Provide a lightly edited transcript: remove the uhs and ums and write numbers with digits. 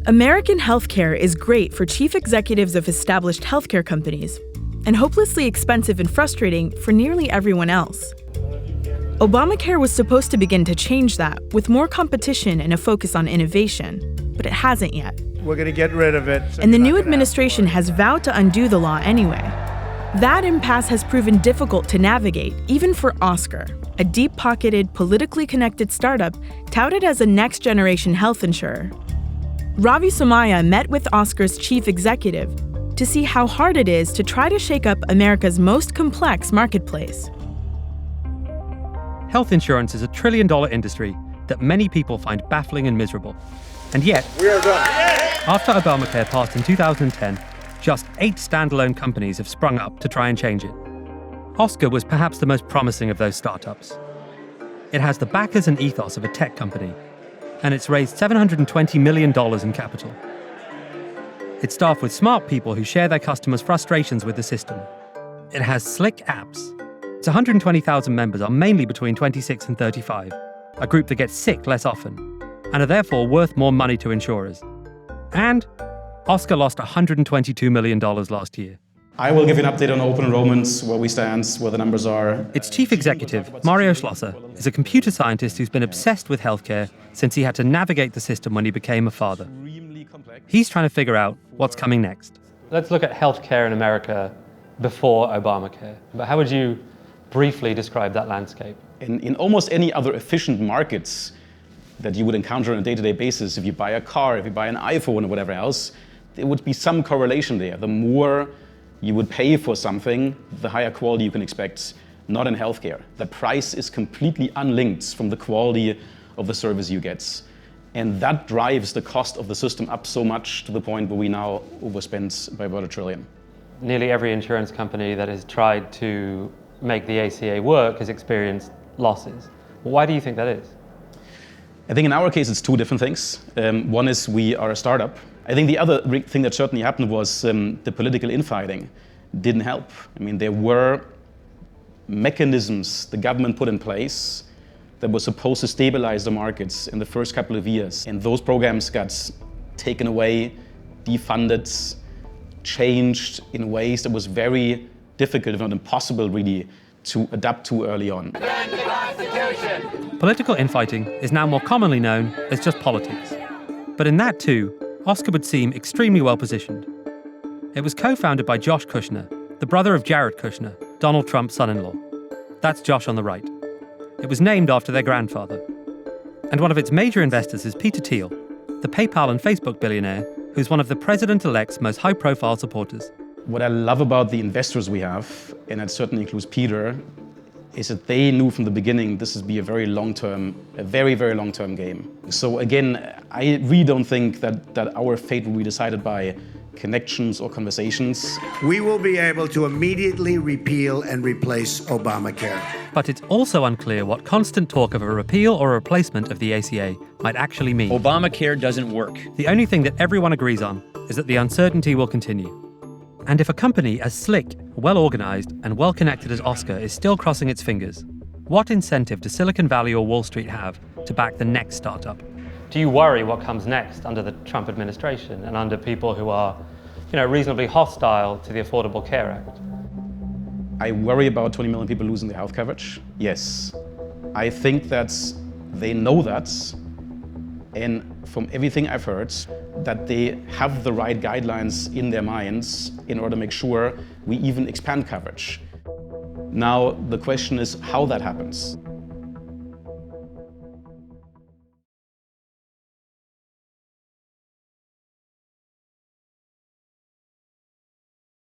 American healthcare is great for chief executives of established healthcare companies, and hopelessly expensive and frustrating for nearly everyone else. Obamacare was supposed to begin to change that, with more competition and a focus on innovation, but it hasn't yet. We're going to get rid of it. And the new administration has vowed to undo the law anyway. That impasse has proven difficult to navigate, even for Oscar, a deep-pocketed, politically connected startup touted as a next-generation health insurer. Ravi Somaya met with Oscar's chief executive to see how hard it is to try to shake up America's most complex marketplace. Health insurance is a trillion-dollar industry that many people find baffling and miserable. And yet, We are done. after Obamacare passed in 2010, just 8 standalone companies have sprung up to try and change it. Oscar was perhaps the most promising of those startups. It has the backers and ethos of a tech company, and it's raised $720 million in capital. It's staffed with smart people who share their customers' frustrations with the system. It has slick apps. Its 120,000 members are mainly between 26 and 35, a group that gets sick less often, and are therefore worth more money to insurers. And Oscar lost $122 million last year. I will give you an update on open enrollments, where we stand, where the numbers are. Its chief executive, Mario Schlosser, is a computer scientist who's been obsessed with healthcare since he had to navigate the system when he became a father. He's trying to figure out what's coming next. Let's look at healthcare in America before Obamacare. But how would you briefly describe that landscape? In almost any other efficient markets that you would encounter on a day-to-day basis, if you buy a car, if you buy an iPhone or whatever else, there would be some correlation there. The more you would pay for something, the higher quality you can expect. Not in healthcare. The price is completely unlinked from the quality of the service you get. And that drives the cost of the system up so much to the point where we now overspend by about $1 trillion. Nearly every insurance company that has tried to make the ACA work has experienced losses. Why do you think that is? I think in our case it's 2 different things. One is we are a startup. I think the other thing that certainly happened was the political infighting didn't help. I mean, there were mechanisms the government put in place that were supposed to stabilize the markets in the first couple of years. And those programs got taken away, defunded, changed in ways that was very difficult, if not impossible, really, to adapt to early on. Political infighting is now more commonly known as just politics. But in that too, Oscar would seem extremely well positioned. It was co-founded by Josh Kushner, the brother of Jared Kushner, Donald Trump's son-in-law. That's Josh on the right. It was named after their grandfather. And one of its major investors is Peter Thiel, the PayPal and Facebook billionaire who's one of the president-elect's most high-profile supporters. What I love about the investors we have, and that certainly includes Peter, is that they knew from the beginning this would be a very, very long-term game. So again, I really don't think that our fate will be decided by connections or conversations. We will be able to immediately repeal and replace Obamacare. But it's also unclear what constant talk of a repeal or a replacement of the ACA might actually mean. Obamacare doesn't work. The only thing that everyone agrees on is that the uncertainty will continue. And if a company as slick, well-organized, and well-connected as Oscar is still crossing its fingers, what incentive does Silicon Valley or Wall Street have to back the next startup? Do you worry what comes next under the Trump administration and under people who are, reasonably hostile to the Affordable Care Act? I worry about 20 million people losing their health coverage. Yes. I think that they know that, and from everything I've heard, that they have the right guidelines in their minds in order to make sure we even expand coverage. Now, the question is how that happens.